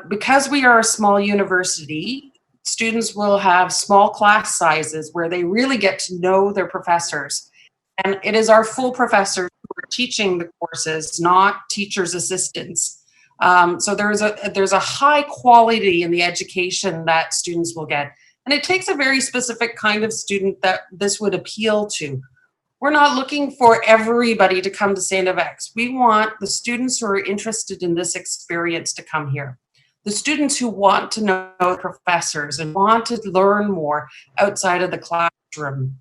Because we are a small university, students will have small class sizes where they really get to know their professors. And it is our full professors who are teaching the courses, not teachers' assistants. So there's a high quality in the education that students will get. And it takes a very specific kind of student that this would appeal to. We're not looking for everybody to come to St. FX. We want the students who are interested in this experience to come here. The students who want to know professors and want to learn more outside of the classroom.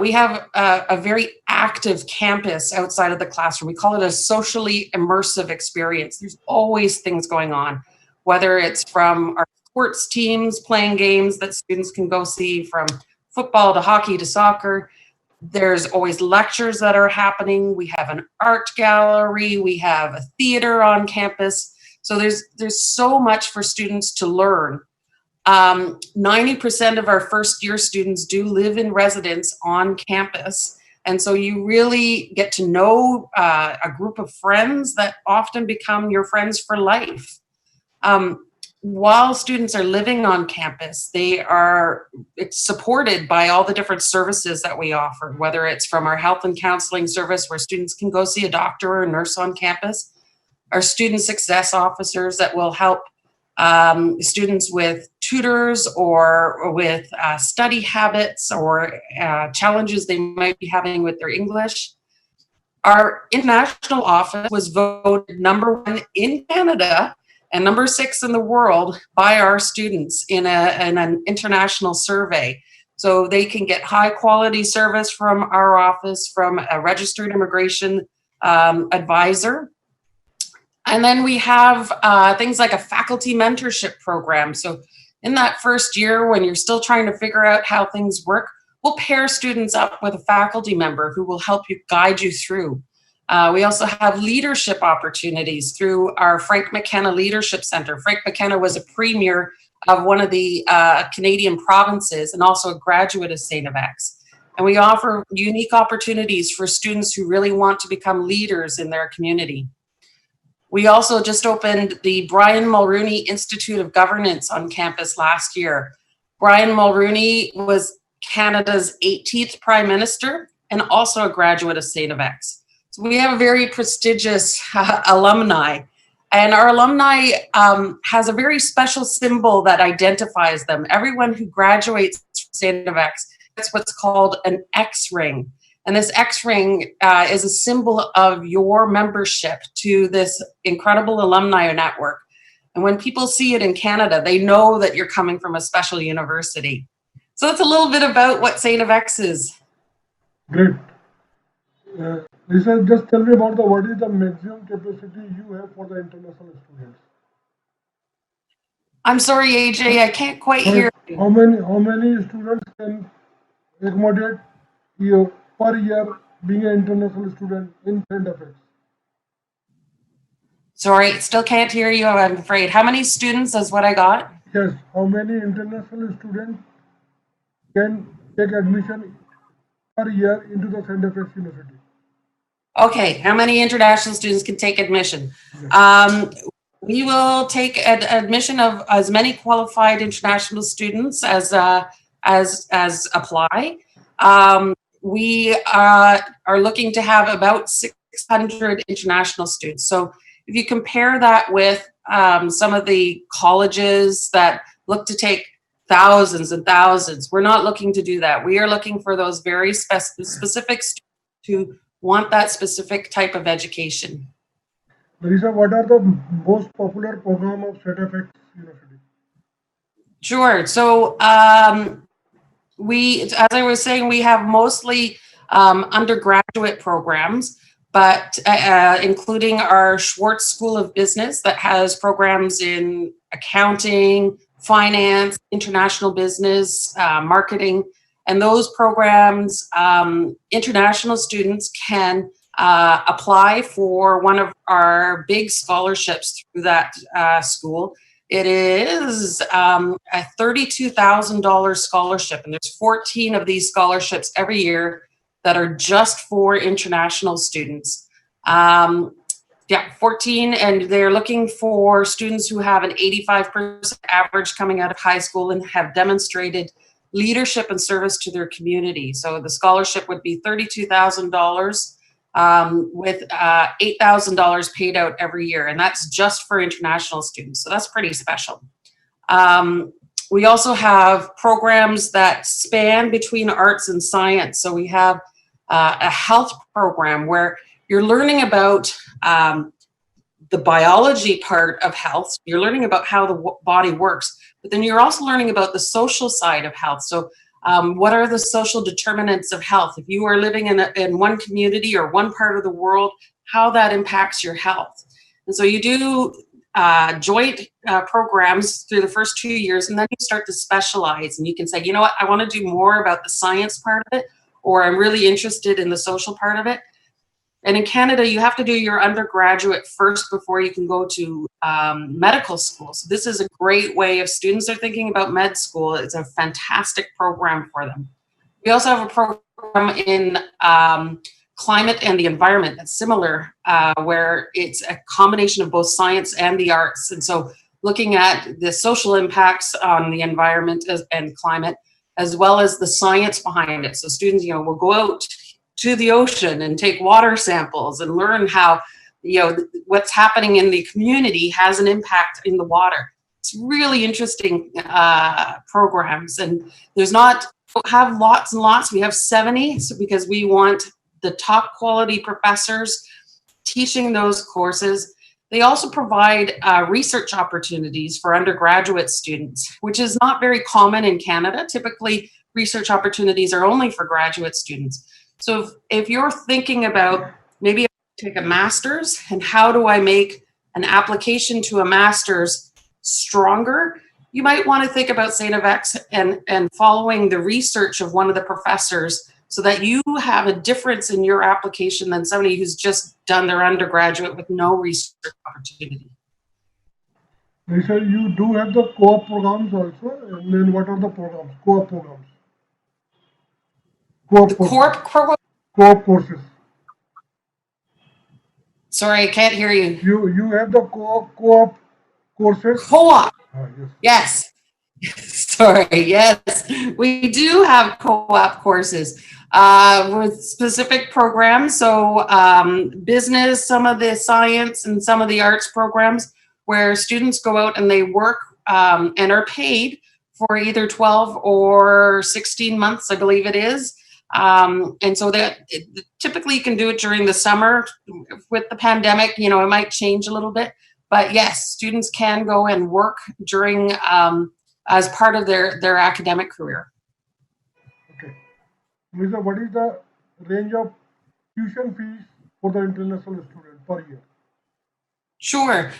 We have a very active campus outside of the classroom. We call it a socially immersive experience. There's always things going on, whether it's from our sports teams playing games that students can go see, from football to hockey to soccer. There's always lectures that are happening. We have an art gallery. We have a theater on campus. So there's so much for students to learn. 90% of our first year students do live in residence on campus. And so you really get to know a group of friends that often become your friends for life. While students are living on campus, it's supported by all the different services that we offer, whether it's from our health and counseling service where students can go see a doctor or a nurse on campus, our student success officers that will help students with tutors or with study habits or challenges they might be having with their English. Our international office was voted #1 in Canada and #6 in the world by our students in an international survey. So they can get high quality service from our office, from a registered immigration advisor. And then we have things like a faculty mentorship program. So in that first year, when you're still trying to figure out how things work, we'll pair students up with a faculty member who will help you, guide you through. We also have leadership opportunities through our Frank McKenna Leadership Center. Frank McKenna was a premier of one of the Canadian provinces and also a graduate of St. FX. And we offer unique opportunities for students who really want to become leaders in their community. We also just opened the Brian Mulroney Institute of Governance on campus last year. Brian Mulroney was Canada's 18th Prime Minister and also a graduate of St. FX. So we have a very prestigious alumni, and our alumni has a very special symbol that identifies them. Everyone who graduates from St. FX gets what's called an X ring. And this X ring is a symbol of your membership to this incredible alumni network. And when people see it in Canada, they know that you're coming from a special university. So that's a little bit about what St. FX is. Great. Lisa, just tell me about what is the maximum capacity you have for the international students? I'm sorry, AJ, I can't quite hear you. How many students can accommodate you per year being an international student in St. FX? Sorry, still can't hear you, I'm afraid. How many students is what I got? Yes, how many international students can take admission per year into the St. FX University? Okay, how many international students can take admission? We will take admission of as many qualified international students as apply. We are looking to have about 600 international students. So if you compare that with some of the colleges that look to take thousands and thousands, we're not looking to do that. We are looking for those very specific students who want that specific type of education. Marisa, what are the most popular program of St. FX University? Sure. So as I was saying, we have mostly undergraduate programs, but including our Schwartz School of Business that has programs in accounting, finance, international business, marketing. And those programs, international students can apply for one of our big scholarships through that school. It is a $32,000 scholarship, and there's 14 of these scholarships every year that are just for international students. Yeah, 14, and they're looking for students who have an 85% average coming out of high school and have demonstrated leadership and service to their community. So the scholarship would be $32,000 with $8,000 paid out every year, and that's just for international students. So that's pretty special. We also have programs that span between arts and science. So we have a health program where you're learning about the biology part of health. You're learning about how the body works, but then you're also learning about the social side of health. So what are the social determinants of health? If you are living in one community or one part of the world, how that impacts your health. And so you do joint programs through the first 2 years, and then you start to specialize, and you can say, you know what, I want to do more about the science part of it, or I'm really interested in the social part of it. And in Canada, you have to do your undergraduate first before you can go to medical school. So this is a great way if students are thinking about med school. It's a fantastic program for them. We also have a program in climate and the environment that's similar, where it's a combination of both science and the arts. And so looking at the social impacts on the environment and climate, as well as the science behind it. So students, will go out to the ocean and take water samples and learn how, what's happening in the community has an impact in the water. It's really interesting programs, and have lots and lots. We have 70, because we want the top quality professors teaching those courses. They also provide research opportunities for undergraduate students, which is not very common in Canada. Typically, research opportunities are only for graduate students. So if you're thinking about maybe take a master's and how do I make an application to a master's stronger, you might want to think about St. FX and following the research of one of the professors so that you have a difference in your application than somebody who's just done their undergraduate with no research opportunity. Lisa, you do have the co-op programs also, and then what are the programs? Co-op programs. The co-op Co-op courses. Sorry, I can't hear you. You have the co-op courses. Co-op. Yes. Sorry, yes, we do have co-op courses with specific programs. So business, some of the science, and some of the arts programs where students go out and they work and are paid for either 12 or 16 months, I believe it is. And so that typically you can do it during the summer. With the pandemic, it might change a little bit. But yes, students can go and work during as part of their academic career. Okay. Lisa, what is the range of tuition fees for the international student per year? Sure.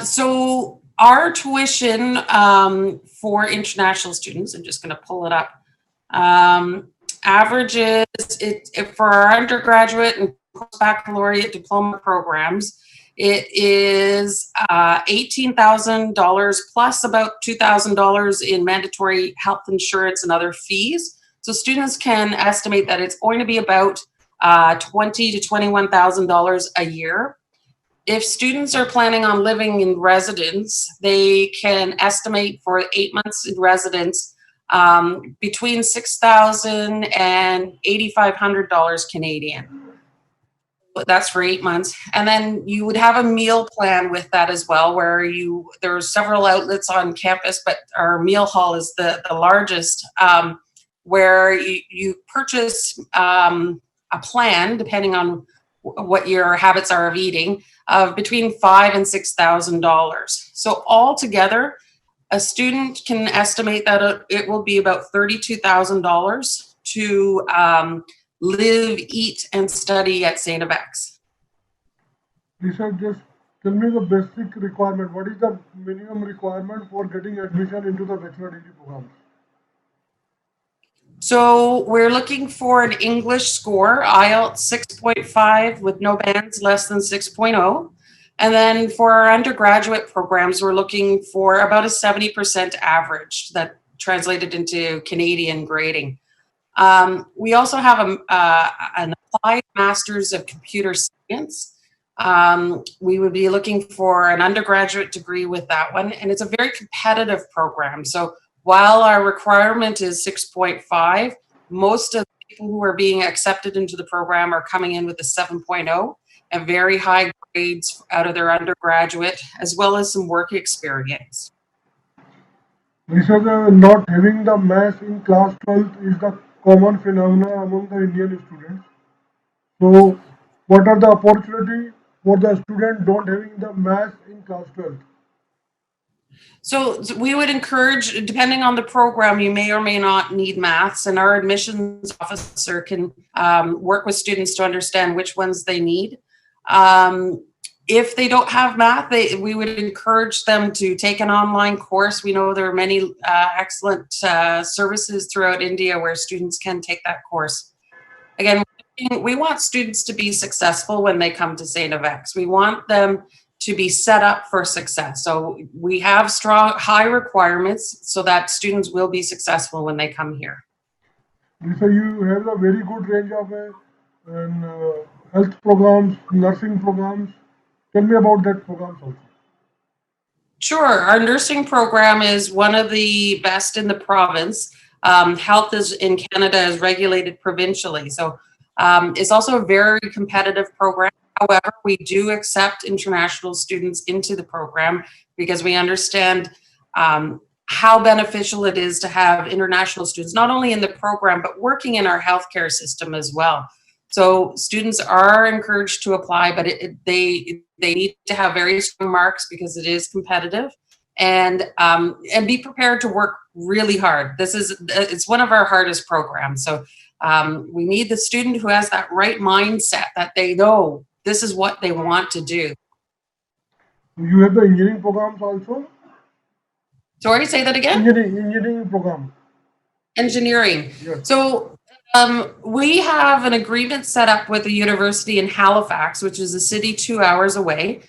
So our tuition for international students, I'm just going to pull it up, averages for our undergraduate and baccalaureate diploma programs. It is $18,000 plus about $2,000 in mandatory health insurance and other fees. So students can estimate that it's going to be about $20,000 to $21,000 a year. If students are planning on living in residence, they can estimate for 8 months in residence between $6,000 and $8,500 Canadian. That's for 8 months. And then you would have a meal plan with that as well, where there are several outlets on campus, but our meal hall is the largest, where you purchase a plan, depending on what your habits are of eating, of between $5,000 and $6,000. So altogether, a student can estimate that it will be about $32,000 to live, eat, and study at St. FX. Lisa, just tell me the basic requirement. What is the minimum requirement for getting admission into the bachelor degree programs? So we're looking for an English score, IELTS 6.5 with no bands, less than 6.0. And then for our undergraduate programs, we're looking for about a 70% average, that translated into Canadian grading. We also have an applied Master's of Computer Science. We would be looking for an undergraduate degree with that one, and it's a very competitive program. So while our requirement is 6.5, most of the people who are being accepted into the program are coming in with a 7.0 and very high grades out of their undergraduate, as well as some work experience. Research not having the math in class 12th is the common phenomena among the Indian students. So, what are the opportunity for the student don't having the math in class 12th? So we would encourage, depending on the program, you may or may not need maths, and our admissions officer can work with students to understand which ones they need. If they don't have math, we would encourage them to take an online course. We know there are many excellent services throughout India where students can take that course. Again, we want students to be successful when they come to St. FX. We want them to be set up for success. So we have strong, high requirements so that students will be successful when they come here. So you have a very good range of health programs, nursing programs. Tell me about that programs also. Sure, our nursing program is one of the best in the province. Health is in Canada is regulated provincially, so it's also a very competitive program. However, we do accept international students into the program because we understand how beneficial it is to have international students, not only in the program, but working in our healthcare system as well. So students are encouraged to apply, but they need to have very strong marks because it is competitive, and be prepared to work really hard. It's one of our hardest programs. So we need the student who has that right mindset that they know this is what they want to do. You have the engineering programs also? Sorry, say that again? Engineering program. Engineering. Yes. So we have an agreement set up with a university in Halifax, which is a city 2 hours away.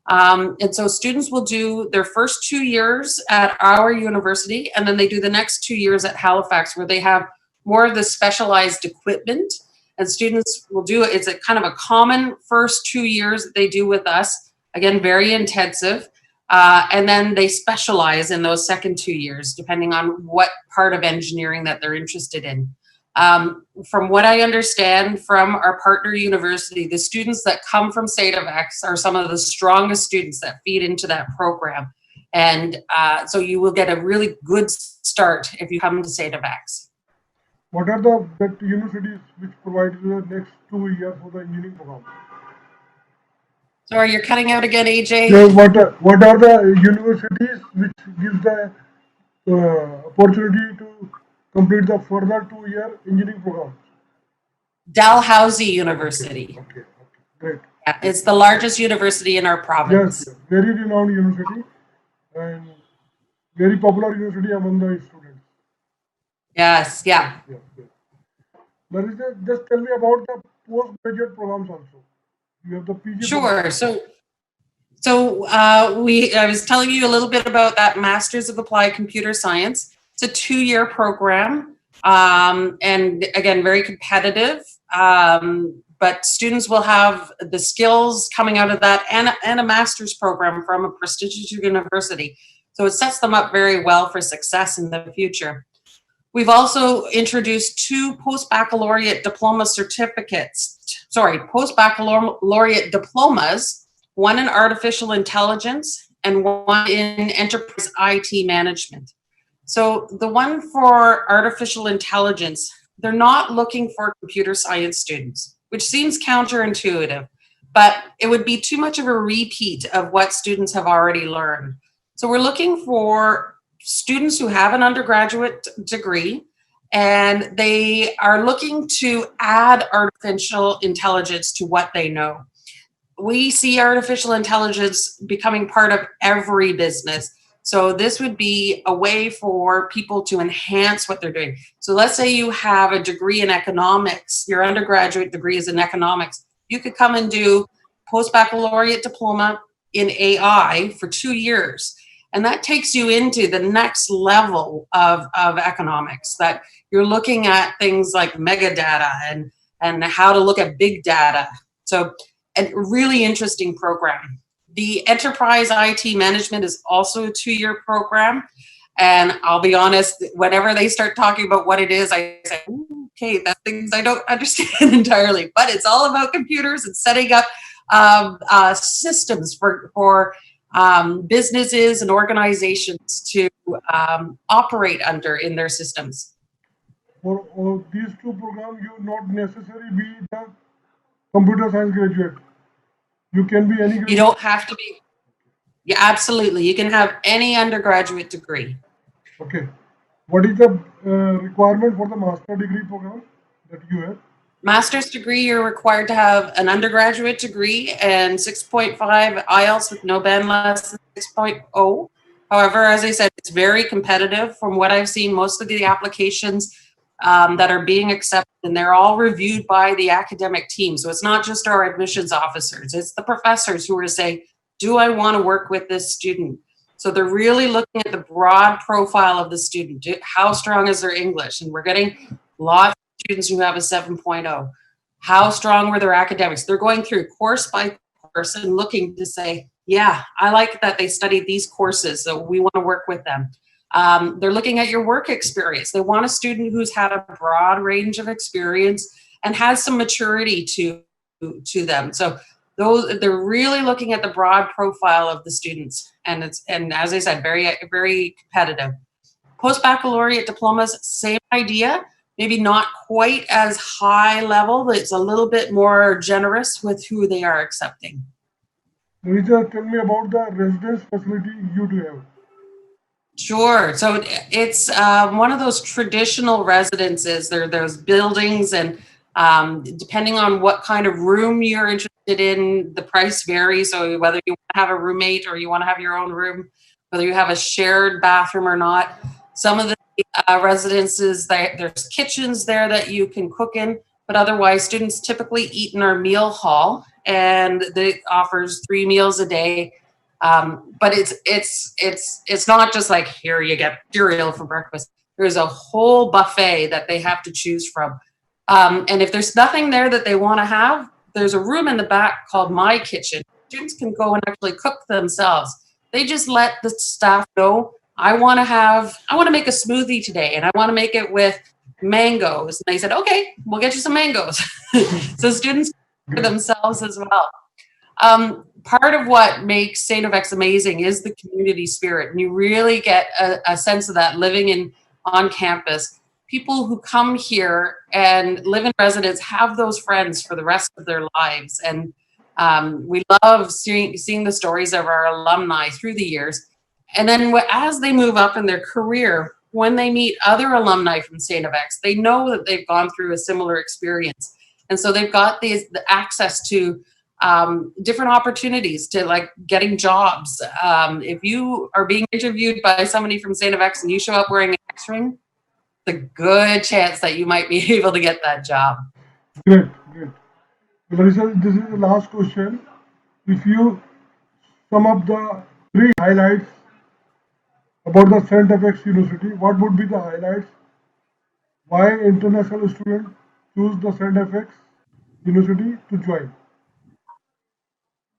And so students will do their first 2 years at our university, and then they do the next 2 years at Halifax, where they have more of the specialized equipment. And students will do it's a kind of a common first 2 years that they do with us. Again, very intensive. And then they specialize in those second 2 years, depending on what part of engineering that they're interested in. From what I understand from our partner university, the students that come from St. FX are some of the strongest students that feed into that program. And so you will get a really good start if you come to St. FX. What are the universities which provide you the next 2 years for the engineering program? Sorry, you're cutting out again, AJ. So what are the universities which gives the opportunity to complete the further 2 year engineering program? Dalhousie University. Okay, great. Yeah, it's the largest university in our province. Yes, very renowned university and very popular university among the students. Yes, yeah. Marisa, just tell me about the postgraduate programs also. You have the PG. Sure. So I was telling you a little bit about that Masters of Applied Computer Science. It's a 2-year program, and again, very competitive. But students will have the skills coming out of that, and a master's program from a prestigious university. So it sets them up very well for success in the future. We've also introduced 2 post-baccalaureate diploma certificates, post-baccalaureate diplomas, one in artificial intelligence and one in enterprise IT management. So the one for artificial intelligence, they're not looking for computer science students, which seems counterintuitive, but it would be too much of a repeat of what students have already learned. So we're looking for students who have an undergraduate degree, and they are looking to add artificial intelligence to what they know. We see artificial intelligence becoming part of every business. So this would be a way for people to enhance what they're doing. So let's say you have a degree in economics, your undergraduate degree is in economics. You could come and do post-baccalaureate diploma in AI for 2 years. And that takes you into the next level of economics, that you're looking at things like megadata and how to look at big data. So a really interesting program. The Enterprise IT Management is also a 2-year program. And I'll be honest, whenever they start talking about what it is, I say, okay, that's things I don't understand entirely. But it's all about computers and setting up systems for businesses and organizations to operate under in their systems. For these two programs, you not necessarily be the computer science graduate. You can be any You graduate. don't have to be. Yeah, absolutely. You can have any undergraduate degree. Okay. What is the requirement for the master degree program that you have? Master's degree, you're required to have an undergraduate degree and 6.5 IELTS with no band less than 6.0. However, as I said, it's very competitive. From what I've seen, most of the applications that are being accepted, and they're all reviewed by the academic team. So it's not just our admissions officers, it's the professors who are saying, do I want to work with this student? So they're really looking at the broad profile of the student. How strong is their English? And we're getting lots of students who have a 7.0. How strong were their academics? They're going through course by course and looking to say, yeah, I like that they studied these courses, so we want to work with them. They're looking at your work experience. They want a student who's had a broad range of experience and has some maturity to them. So they're really looking at the broad profile of the students, and as I said, very, very competitive. Post-baccalaureate diplomas, same idea, maybe not quite as high level, but it's a little bit more generous with who they are accepting. Rita, tell me about the residence facility you do have. Sure. So it's one of those traditional residences. There are those buildings, and depending on what kind of room you're interested in, the price varies. So whether you want to have a roommate or you want to have your own room, whether you have a shared bathroom or not. Some of the residences, there's kitchens there that you can cook in, but otherwise students typically eat in our meal hall, and it offers 3 meals a day. But it's not just like, here you get cereal for breakfast. There's a whole buffet that they have to choose from. And if there's nothing there that they want to have, there's a room in the back called My Kitchen. Students can go and actually cook themselves. They just let the staff know, I want to make a smoothie today, and I want to make it with mangoes. And they said, okay, we'll get you some mangoes. So students for themselves as well. Part of what makes St. FX amazing is the community spirit, and you really get a sense of that living on campus. People who come here and live in residence have those friends for the rest of their lives, and we love seeing the stories of our alumni through the years. And then as they move up in their career, when they meet other alumni from St. FX, they know that they've gone through a similar experience, and so they've got the access to different opportunities, to like getting jobs. If you are being interviewed by somebody from St. FX and you show up wearing an X-ring, it's a good chance that you might be able to get that job. Great, great. Larissa, this is the last question. If you sum up the 3 highlights about the St. FX University, what would be the highlights? Why international students choose the St. FX University to join?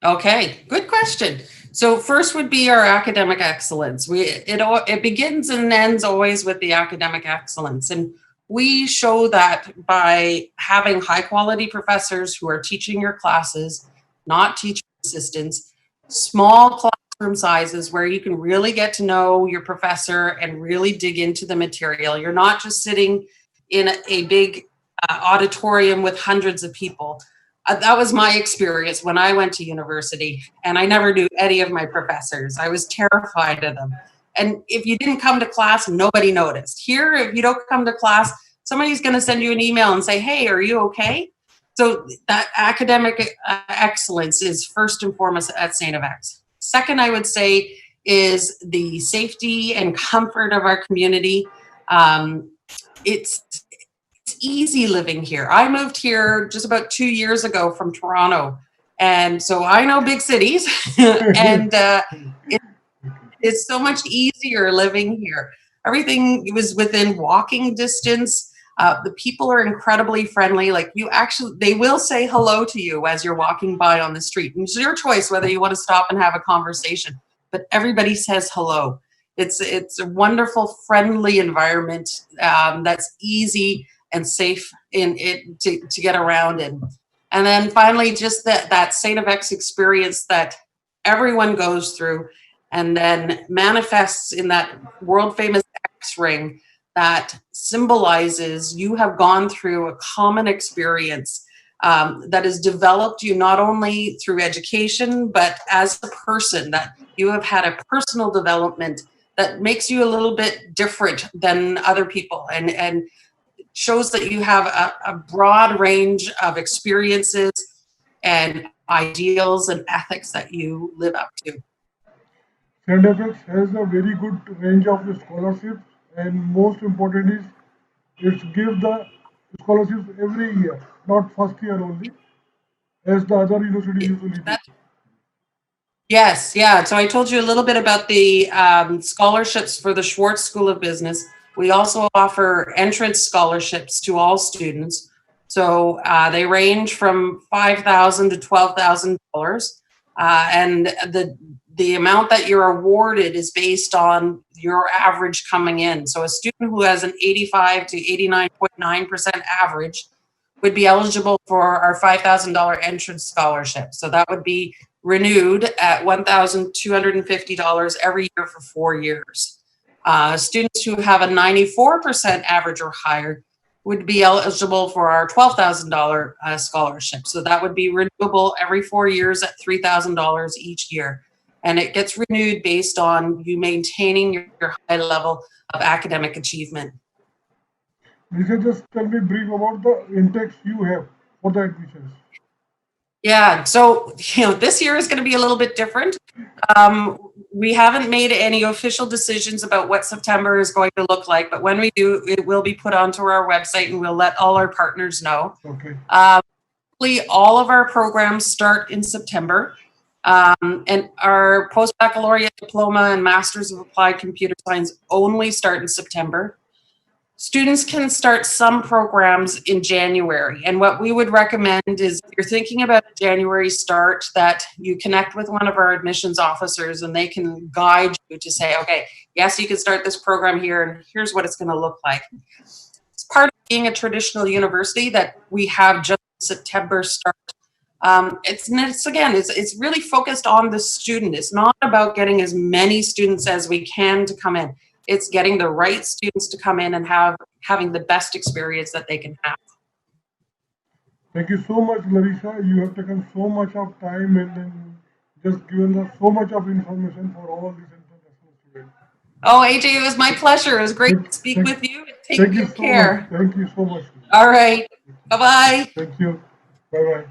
Okay, good question. So first would be our academic excellence. It begins and ends always with the academic excellence, and we show that by having high quality professors who are teaching your classes, not teaching assistants, small classroom sizes where you can really get to know your professor and really dig into the material. You're not just sitting in a big auditorium with hundreds of people. That was my experience when I went to university, and I never knew any of my professors. I was terrified of them. And if you didn't come to class, nobody noticed. Here, if you don't come to class, somebody's going to send you an email and say, hey, are you okay? So that academic excellence is first and foremost at St. FX. Second, I would say, is the safety and comfort of our community. It's easy living here. I moved here just about 2 years ago from Toronto, and so I know big cities, and it's so much easier living here. Everything was within walking distance. The people are incredibly friendly. Like they will say hello to you as you're walking by on the street. And it's your choice whether you want to stop and have a conversation, but everybody says hello. It's a wonderful, friendly environment that's easy and safe in it to get around in. And then finally, just that St. of X experience that everyone goes through and then manifests in that world famous X ring that symbolizes you have gone through a common experience that has developed you not only through education, but as a person, that you have had a personal development that makes you a little bit different than other people and shows that you have a broad range of experiences and ideals and ethics that you live up to. Studentexperiences has a very good range of scholarships, and most important is it gives the scholarships every year, not first year only, as the other universities usually do. Yes, yeah. So I told you a little bit about the scholarships for the Schwartz School of Business. We also offer entrance scholarships to all students. So they range from $5,000 to $12,000, and the amount that you're awarded is based on your average coming in. So a student who has an 85 to 89.9% average would be eligible for our $5,000 entrance scholarship. So that would be renewed at $1,250 every year for 4 years. Students who have a 94% average or higher would be eligible for our $12,000 scholarship. So that would be renewable every 4 years at $3,000 each year. And it gets renewed based on you maintaining your high level of academic achievement. Lisa, just tell me brief about the intakes you have for the admissions. Yeah, so this year is going to be a little bit different. We haven't made any official decisions about what September is going to look like, but when we do, it will be put onto our website and we'll let all our partners know. Okay. All of our programs start in September, and our post-baccalaureate diploma and Masters of Applied Computer Science only start in September. Students can start some programs in January, and what we would recommend is if you're thinking about a January start, that you connect with one of our admissions officers and they can guide you to say, okay, yes, you can start this program here and here's what it's going to look like. It's part of being a traditional university that we have just September start. It's really focused on the student. It's not about getting as many students as we can to come in. It's getting the right students to come in and having the best experience that they can have. Thank you so much, Larissa. You have taken so much of time and then just given us so much of information for all these international students. Oh, AJ, it was my pleasure. It was great to speak with you. Take good care. Thank you so much. All right. Bye-bye. Thank you. Bye-bye.